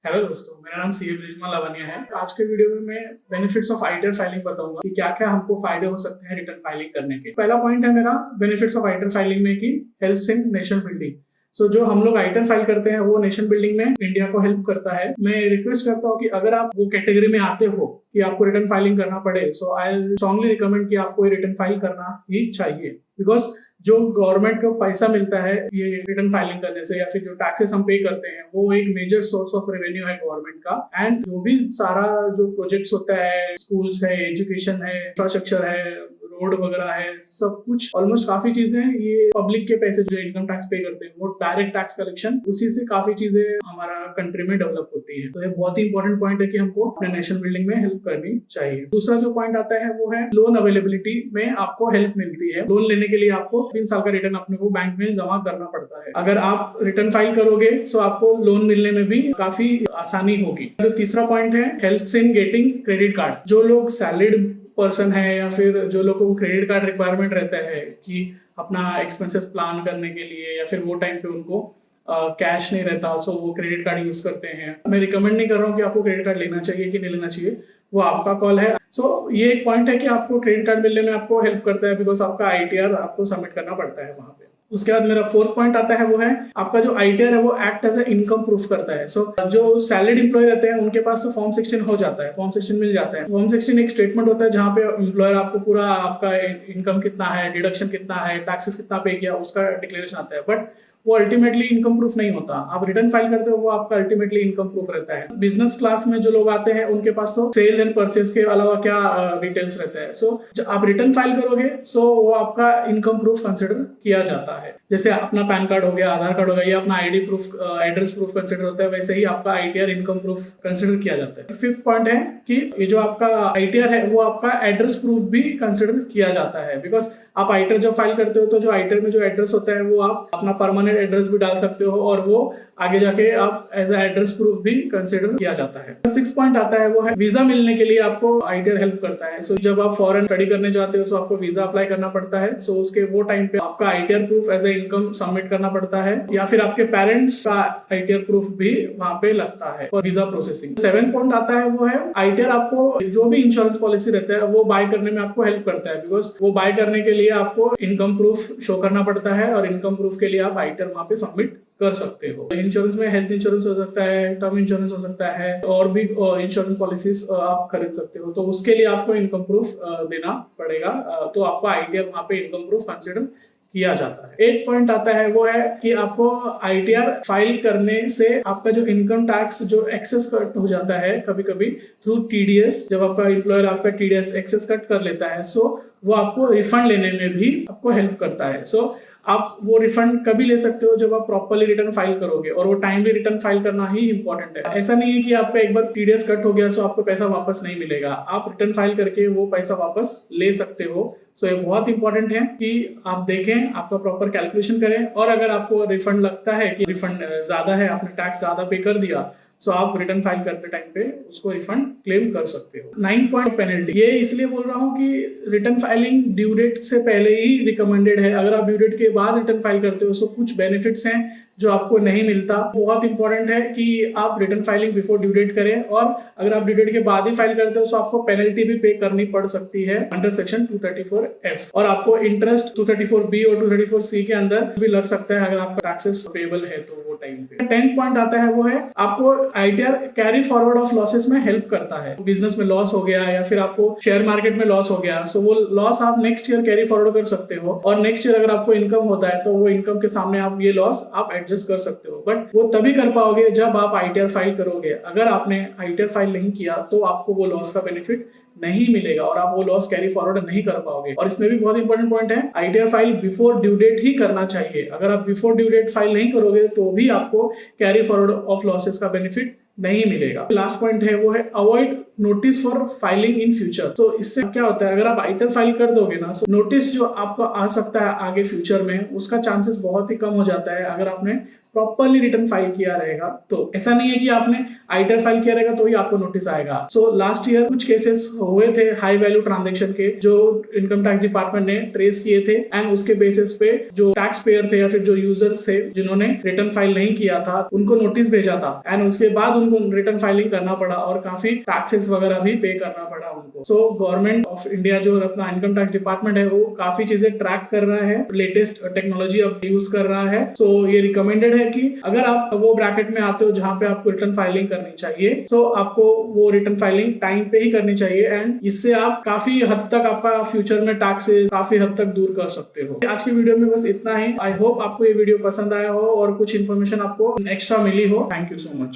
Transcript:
Hello दोस्तों, मेरा नाम सीए ब्रिजमल लावनिया है। आज के वीडियो में मैं बेनिफिट्स ऑफ आईटीआर फाइलिंग बताऊंगा कि क्या क्या हमको फायदे हो सकते हैं रिटर्न फाइलिंग करने के। पहला पॉइंट है मेरा बेनिफिट्स ऑफ आईटीआर फाइलिंग में कि हेल्प्स इन नेशन बिल्डिंग। सो जो हम लोग आईटीआर फाइल करते हैं वो नेशन बिल्डिंग में इंडिया को हेल्प करता है। मैं रिक्वेस्ट करता हूँ कि अगर आप वो कैटेगरी में आते हो कि आपको रिटर्न फाइलिंग करना पड़े, सो आई स्ट्रांगली रिकमेंड कि आपको रिटर्न फाइल करना ही चाहिए। बिकॉज जो गवर्नमेंट को पैसा मिलता है ये रिटर्न फाइलिंग करने से या फिर जो टैक्सेस हम पे करते हैं वो एक मेजर सोर्स ऑफ रेवेन्यू है गवर्नमेंट का। एंड जो भी सारा जो प्रोजेक्ट्स होता है, स्कूल्स है, एजुकेशन है, इंफ्रास्ट्रक्चर है, रोड वगैरह है, सब कुछ ऑलमोस्ट काफी चीजें ये पब्लिक के पैसे जो इनकम टैक्स पे करते हैं वो डायरेक्ट टैक्स कलेक्शन, उसी से काफी चीजें हमारा कंट्री में डेवलप होती है। तो ये बहुत ही इंपॉर्टेंट पॉइंट है कि हमको अपने नेशन बिल्डिंग में हेल्प करनी चाहिए। दूसरा जो पॉइंट आता है वो है लोन अवेलेबिलिटी में आपको हेल्प मिलती है। लोन लेने के लिए आपको 3 साल का रिटर्न अपने को बैंक में जमा करना पड़ता है। अगर आप रिटर्न फाइल करोगे तो आपको लोन मिलने में भी काफी आसानी होगी। जो तीसरा पॉइंट है helps in getting credit card. जो लोग सैलरीड पर्सन है या फिर जो लोगों को क्रेडिट कार्ड रिक्वायरमेंट रहता है कि अपना एक्सपेंसेस प्लान करने के लिए या फिर वो टाइम पे उनको कैश नहीं रहता, सो वो क्रेडिट कार्ड यूज करते हैं। मैं रिकमेंड नहीं कर रहा हूँ कि आपको क्रेडिट कार्ड लेना चाहिए कि नहीं लेना चाहिए, वो आपका कॉल है। सो ये एक पॉइंट है कि आपको क्रेडिट कार्ड मिलने में आपको हेल्प करता है बिकॉज आपका आईटीआर आपको सबमिट करना पड़ता है वहाँ पे। उसके बाद मेरा 4th पॉइंट आता है वो है आपका जो आईटीआर है वो act as a income proof करता है। सो जो सैलरीड एम्प्लॉय रहते हैं उनके पास तो फॉर्म 16 हो जाता है, फॉर्म 16 मिल जाता है। फॉर्म 16 एक स्टेटमेंट होता है जहाँ पे एम्प्लॉयर आपको पूरा आपका इनकम कितना है, डिडक्शन कितना है, टैक्सेस कितना पे किया, उसका डिक्लेरेशन आता है। बट वो अल्टीमेटली इनकम प्रूफ नहीं होता। आप रिटर्न फाइल करते हो वो आपका अल्टीमेटली इनकम प्रूफ रहता है। बिजनेस क्लास में जो लोग आते हैं उनके पास तो सेल एंड परचेज के अलावा क्या डिटेल्स रहता है। सो जब आप रिटर्न फाइल करोगे सो वो आपका इनकम प्रूफ कंसिडर किया जाता है। जैसे अपना पैन कार्ड हो गया, आधार कार्ड हो गया, या अपना ID proof, address proof consider होता है, वैसे ही आपका आईटीआर इनकम प्रूफ कंसिडर किया जाता है। 5th पॉइंट है कि ये जो आपका आईटीआर है वो आपका एड्रेस प्रूफ भी कंसिडर किया जाता है। बिकॉज आप आईटीआर जब फाइल करते हो तो जो आईटीआर में जो एड्रेस होता है वो आप अपना परमानेंट एड्रेस भी डाल सकते हो और वो आगे जाके आप एज ए एड्रेस प्रूफ भी कंसिडर किया जाता है। 6th पॉइंट आता है वो है वीजा मिलने के लिए आपको आईटीआर हेल्प करता है। सो जब आप फॉरेन स्टडी करने जाते हो तो आपको वीजा अप्लाई करना पड़ता है। सो उसके वो टाइम पे आपका ITR proof as a income submit करना पड़ता है या फिर आपके पेरेंट्स का आईटीआर प्रूफ भी वहाँ पे लगता है और वीजा प्रोसेसिंग। 7th पॉइंट आता है वो है आईटीआर आपको जो भी इंश्योरेंस पॉलिसी रहता है वो बाय करने में आपको हेल्प करता है। बिकॉज वो बाय करने के लिए आपको इनकम प्रूफ शो करना पड़ता है और इनकम प्रूफ के लिए आप आईटीआर वहाँ पे सबमिट कर सकते हो। इंश्योरेंस में हेल्थ इंश्योरेंस हो सकता है, टर्म इंश्योरेंस हो सकता है और भी इंश्योरेंस पॉलिसीज आप खरीद सकते हो। तो उसके लिए आपको इनकम प्रूफ देना पड़ेगा, तो आपको आईटीआर वहाँ पे इनकम प्रूफ कंसिडर किया जाता है। 8th पॉइंट आता है वो है कि आपको आईटीआर फाइल करने से आपका जो इनकम टैक्स जो एक्सेस कट हो जाता है कभी कभी थ्रू टीडीएस, जब आपका एम्प्लॉयर आपका टीडीएस एक्सेस कट कर लेता है, सो वो आपको रिफंड लेने में भी आपको हेल्प करता है। सो आप वो रिफंड कभी ले सकते हो जब आप प्रॉपर्ली रिटर्न फाइल करोगे, और वो टाइमली रिटर्न फाइल करना ही इंपॉर्टेंट है। ऐसा नहीं है कि आपका एक बार टीडीएस कट हो गया सो आपको पैसा वापस नहीं मिलेगा। आप रिटर्न फाइल करके वो पैसा वापस ले सकते हो। सो ये बहुत इंपॉर्टेंट है कि आप देखें, आपका प्रॉपर कैलकुलेशन करें, और अगर आपको रिफंड लगता है कि रिफंड ज्यादा है, आपने टैक्स ज्यादा पे कर दिया, सो आप रिटर्न फाइल करते टाइम पे उसको रिफंड क्लेम कर सकते हो। 9th point penalty. ये इसलिए बोल रहा हूँ कि रिटर्न फाइलिंग ड्यू डेट से पहले ही रिकमेंडेड है। अगर आप ड्यू डेट के बाद रिटर्न फाइल करते हो सो कुछ बेनिफिट्स हैं जो आपको नहीं मिलता। बहुत इंपॉर्टेंट है कि आप return filing before due date करें, और अगर आप ड्यू डेट के बाद ही फाइल करते हो तो आपको पेनल्टी भी पे करनी पड़ सकती है अंडर सेक्शन 234F, और आपको इंटरेस्ट 234B और 234C के अंदर भी लग सकता है अगर आपका टैक्सेस पेबल है तो वो टाइम पे। 10th पॉइंट आता है वो है आपको ITR carry forward of losses में हेल्प करता है। बिजनेस में लॉस हो गया या फिर आपको शेयर मार्केट में लॉस हो गया, सो वो लॉस आप नेक्स्ट ईयर कैरी फॉरवर्ड कर सकते हो, और नेक्स्ट ईयर अगर आपको इनकम होता है तो वो इनकम के सामने आप ये लॉस आप एडजस्ट कर सकते हो। बट वो तभी कर पाओगे जब आप आईटीआर फाइल करोगे। अगर आपने आईटीआर फाइल नहीं किया तो आपको वो लॉस का बेनिफिट नहीं मिलेगा और आप वो लॉस कैरी फॉरवर्ड नहीं कर पाओगे। और इसमें भी बहुत इंपॉर्टेंट पॉइंट है, ITR file before due date ही करना चाहिए। अगर आप बिफोर ड्यू डेट फाइल नहीं करोगे तो भी आपको कैरी फॉरवर्ड ऑफ लॉसेस का बेनिफिट नहीं मिलेगा। लास्ट पॉइंट है वो है avoid notice for filing in future. तो इससे क्या होता है, अगर आप आईटीआर फाइल कर दोगे ना, सो नोटिस जो आपको आ सकता है आगे फ्यूचर में, उसका चांसेस बहुत ही कम हो जाता है अगर आपने प्रॉपर्ली रिटर्न फाइल किया रहेगा। तो ऐसा नहीं है कि आपने आईटर फाइल किया रहेगा तो ही आपको नोटिस आएगा। सो लास्ट ईयर कुछ केसेस हुए थे हाई वैल्यू ट्रांजेक्शन के जो इनकम टैक्स डिपार्टमेंट ने ट्रेस किए थे एंड उसके बेसिस पे जो टैक्स पेयर थे या फिर जो यूजर्स थे जिन्होंने रिटर्न फाइल नहीं किया था उनको नोटिस भेजा था एंड उसके बाद उनको रिटर्न फाइलिंग करना पड़ा और काफी टैक्सेस वगैरह भी पे करना पड़ा उनको। सो गवर्नमेंट ऑफ इंडिया जो अपना इनकम टैक्स डिपार्टमेंट है वो काफी चीजें ट्रैक कर रहा है, लेटेस्ट टेक्नोलॉजी अब यूज कर रहा है। सो ये रिकमेंडेड है कि अगर आप वो ब्रैकेट में आते हो जहां पे आपको रिटर्न फाइलिंग करनी चाहिए सो आपको वो रिटर्न फाइलिंग टाइम पे ही करनी चाहिए एंड इससे आप काफी हद तक आपका फ्यूचर में टैक्सेस काफी हद तक दूर कर सकते हो। आज की वीडियो में बस इतना ही। आई होप आपको ये वीडियो पसंद आया हो और कुछ इन्फॉर्मेशन आपको एक्स्ट्रा मिली हो। Thank you so much.